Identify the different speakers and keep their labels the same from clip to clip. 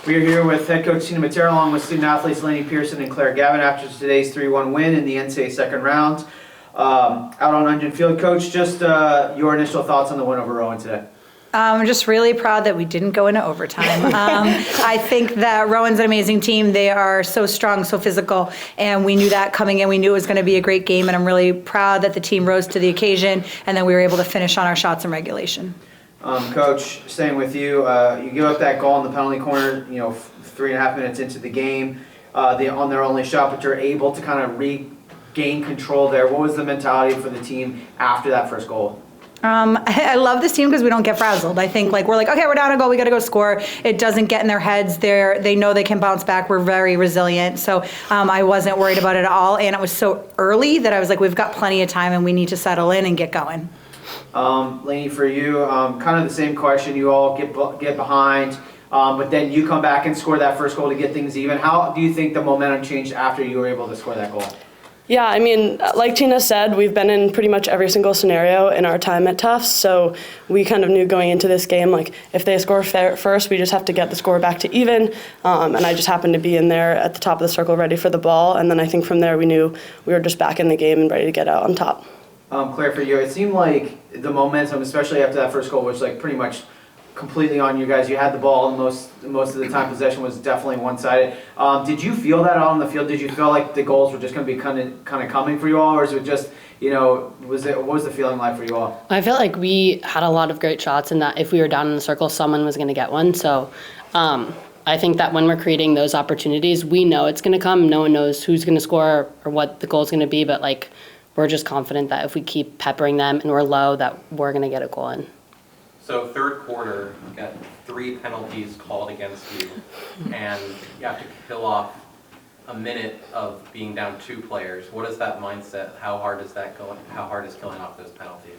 Speaker 1: We are here with head coach Tina Matera along with student athletes Lainey Pearson and Claire Gavin after today's 3-1 win in the NCAA second round. Out on Onion Field, Coach, just your initial thoughts on the win over Rowan today.
Speaker 2: I'm just really proud that we didn't go into overtime. I think that Rowan's an amazing team. They are so strong, so physical, and we knew that coming in. We knew it was going to be a great game, and I'm really proud that the team rose to the occasion, and then we were able to finish on our shots in regulation.
Speaker 1: Coach, staying with you, you give up that goal in the penalty corner, 3.5 minutes into the game, on their only shot, but you're able to kind of regain control there. What was the mentality for the team after that first goal?
Speaker 2: I love this team because we don't get frazzled. I think we're like, okay, we're down a goal, we got to go score. It doesn't get in their heads. They know they can bounce back. We're very resilient. So I wasn't worried about it at all. And it was so early that I was like, we've got plenty of time and we need to settle in and get going.
Speaker 1: Lainey, for you, kind of the same question. You all get behind, but then you come back and score that first goal to get things even. How do you think the momentum changed after you were able to score that goal?
Speaker 3: Yeah, I mean, like Tina said, we've been in pretty much every single scenario in our time at Tufts, so we kind of knew going into this game, if they score first, we just have to get the score back to even, and I just happened to be in there at the top of the circle ready for the ball, and then I think from there we knew we were just back in the game and ready to get out on top.
Speaker 1: Claire, for you, it seemed like the momentum, especially after that first goal, was pretty much completely on you guys. You had the ball, and most of the time possession was definitely one-sided. Did you feel that out on the field? Did you feel like the goals were just going to be kind of coming for you all, or is it just, what was the feeling like for you all?
Speaker 4: I felt like we had a lot of great shots, and that if we were down in the circle, someone was going to get one. So I think that when we're creating those opportunities, we know it's going to come. No one knows who's going to score or what the goal is going to be, but we're just confident that if we keep peppering them and we're low, that we're going to get a goal in.
Speaker 5: So third quarter, you got 3 penalties called against you, and you have to kill off a minute of being down 2 players. What is that mindset? How hard is that going? How hard is killing off those penalties?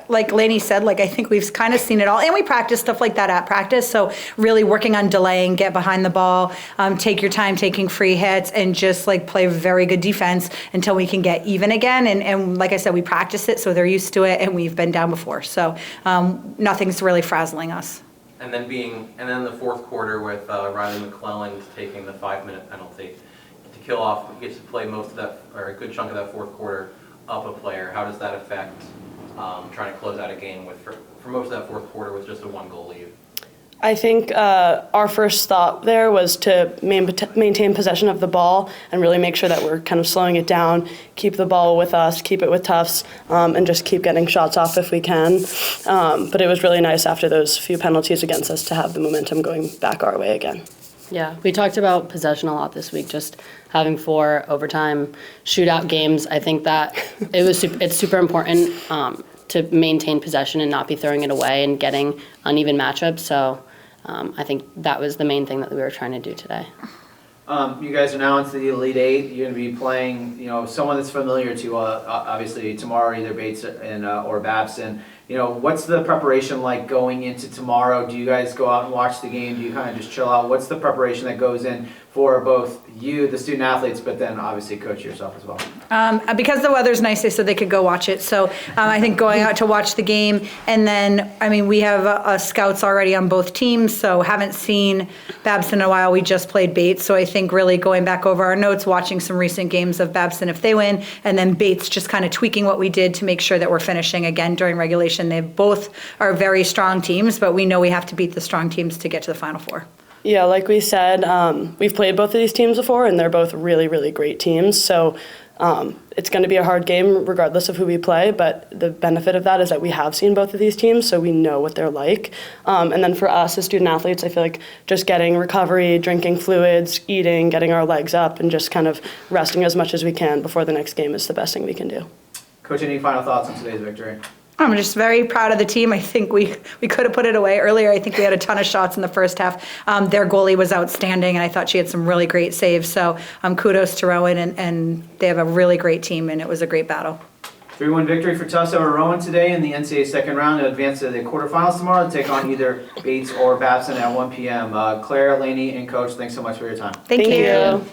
Speaker 2: Like Lainey said, I think we've kind of seen it all. And we practice stuff like that at practice. So really working on delaying, get behind the ball, take your time, taking free hits, and just play very good defense until we can get even again. And like I said, we practice it, so they're used to it, and we've been down before. So nothing's really frazzling us.
Speaker 5: And then the fourth quarter with Riley McClelland taking the 5-minute penalty to kill off, you get to play most of that, or a good chunk of that fourth quarter up a player. How does that affect trying to close out a game for most of that fourth quarter with just a 1-goal lead?
Speaker 3: I think our first thought there was to maintain possession of the ball and really make sure that we're kind of slowing it down, keep the ball with us, keep it with Tufts, and just keep getting shots off if we can. But it was really nice after those few penalties against us to have the momentum going back our way again.
Speaker 4: Yeah, we talked about possession a lot this week, just having 4 overtime shootout games. I think that it's super important to maintain possession and not be throwing it away and getting uneven matchups. So I think that was the main thing that we were trying to do today.
Speaker 1: You guys are now into the Elite Eight. You're going to be playing, someone that's familiar to obviously tomorrow, either Bates or Babson. What's the preparation like going into tomorrow? Do you guys go out and watch the game? Do you kind of just chill out? What's the preparation that goes in for both you, the student athletes, but then obviously coach yourself as well?
Speaker 2: Because the weather's nice, they said they could go watch it. So I think going out to watch the game, and then, we have scouts already on both teams, so haven't seen Babson in a while. We just played Bates, so I think really going back over our notes, watching some recent games of Babson if they win, and then Bates just kind of tweaking what we did to make sure that we're finishing again during regulation. They both are very strong teams, but we know we have to beat the strong teams to get to the Final Four.
Speaker 3: Yeah, like we said, we've played both of these teams before, and they're both really, really great teams. So it's going to be a hard game regardless of who we play, but the benefit of that is that we have seen both of these teams, so we know what they're like. And then for us as student athletes, I feel like just getting recovery, drinking fluids, eating, getting our legs up, and just kind of resting as much as we can before the next game is the best thing we can do.
Speaker 1: Coach, any final thoughts on today's victory?
Speaker 2: I'm just very proud of the team. I think we could have put it away earlier. I think we had a ton of shots in the first half. Their goalie was outstanding, and I thought she had some really great saves. So kudos to Rowan, and they have a really great team, and it was a great battle.
Speaker 1: 3-1 victory for Tufts over Rowan today in the NCAA second round to advance to the quarterfinals tomorrow to take on either Bates or Babson at 1 p.m. Claire, Lainey, and Coach, thanks so much for your time.
Speaker 2: Thank you.